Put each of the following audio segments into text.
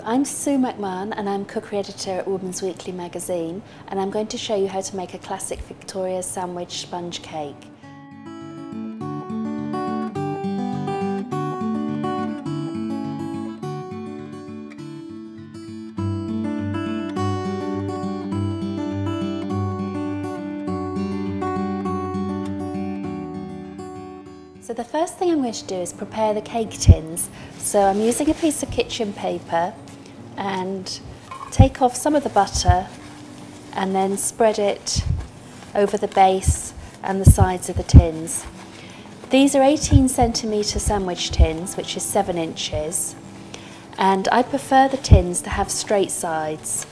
I'm Sue McMahon and I'm cookery editor at Woman's Weekly magazine, and I'm going to show you how to make a classic Victoria sandwich sponge cake. So the first thing I'm going to do is prepare the cake tins. So I'm using a piece of kitchen paper and take off some of the butter and then spread it over the base and the sides of the tins. These are 18cm sandwich tins, which is 7 inches, and I prefer the tins to have straight sides.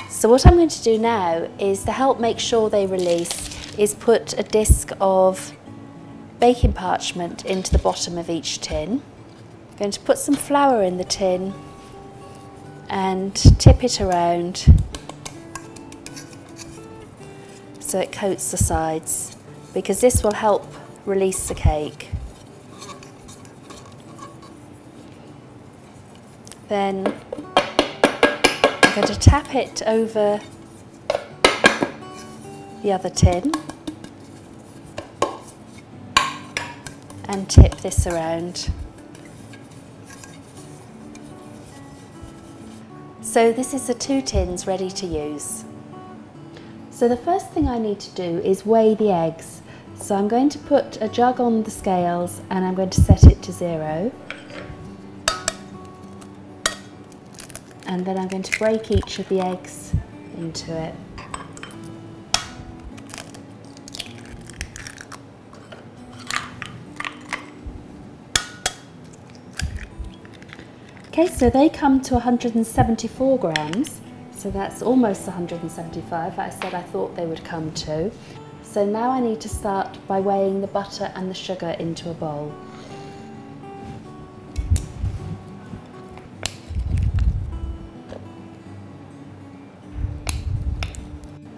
So what I'm going to do now is, to help make sure they release, is put a disc of baking parchment into the bottom of each tin. I'm going to put some flour in the tin and tip it around so it coats the sides, because this will help release the cake. Then I'm going to tap it over the other tin and tip this around. So this is the 2 tins ready to use. So the first thing I need to do is weigh the eggs. So I'm going to put a jug on the scales and I'm going to set it to 0. And then I'm going to break each of the eggs into it. Okay, so they come to 174 grams, so that's almost 175 I said I thought they would come to. So now I need to start by weighing the butter and the sugar into a bowl.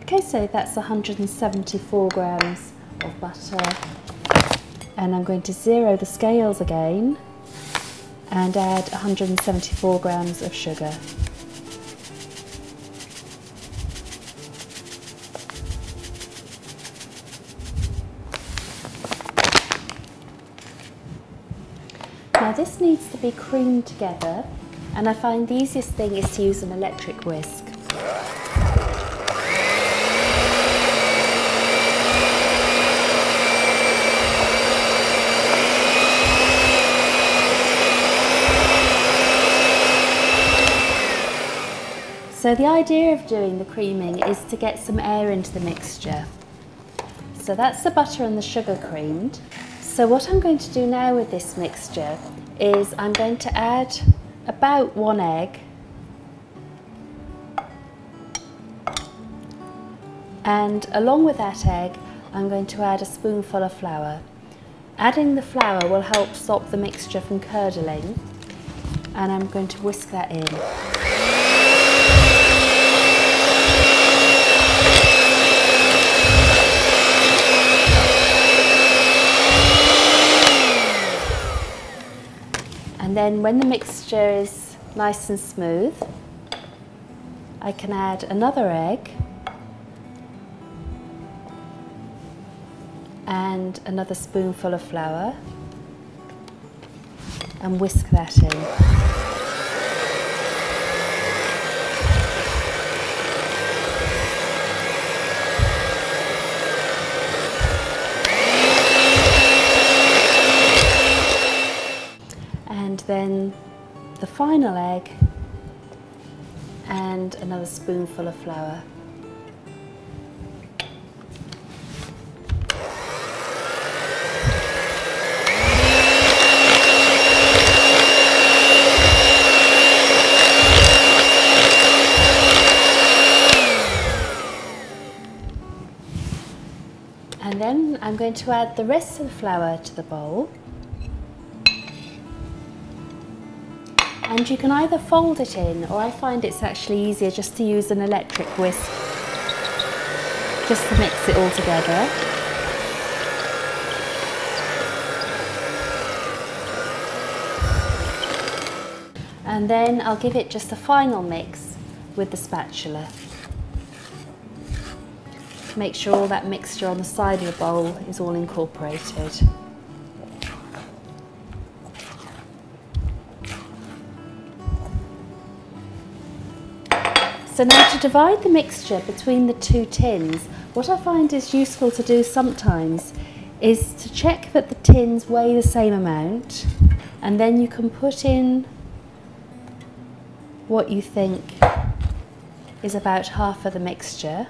Okay, so that's 174 grams of butter, and I'm going to 0 the scales again and add 174 grams of sugar. Now this needs to be creamed together, and I find the easiest thing is to use an electric whisk. So the idea of doing the creaming is to get some air into the mixture. So that's the butter and the sugar creamed. So what I'm going to do now with this mixture is I'm going to add about 1 egg, and along with that egg I'm going to add a spoonful of flour. Adding the flour will help stop the mixture from curdling, and I'm going to whisk that in. And then when the mixture is nice and smooth, I can add another egg and another spoonful of flour and whisk that in. And then the final egg and another spoonful of flour. And then I'm going to add the rest of the flour to the bowl. And you can either fold it in, or I find it's actually easier just to use an electric whisk just to mix it all together. And then I'll give it just a final mix with the spatula. Make sure all that mixture on the side of the bowl is all incorporated. So now to divide the mixture between the two tins, what I find is useful to do sometimes is to check that the tins weigh the same amount, and then you can put in what you think is about half of the mixture,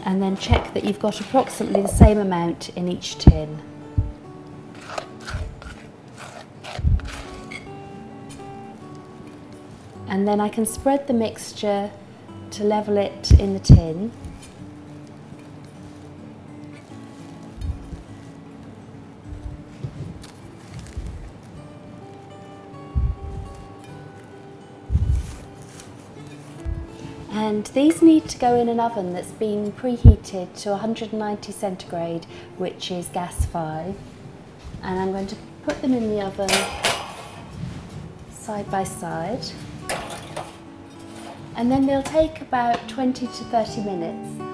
and then check that you've got approximately the same amount in each tin. And then I can spread the mixture to level it in the tin. And these need to go in an oven that's been preheated to 190 centigrade, which is gas 5. And I'm going to put them in the oven side by side. And then they'll take about 20 to 30 minutes.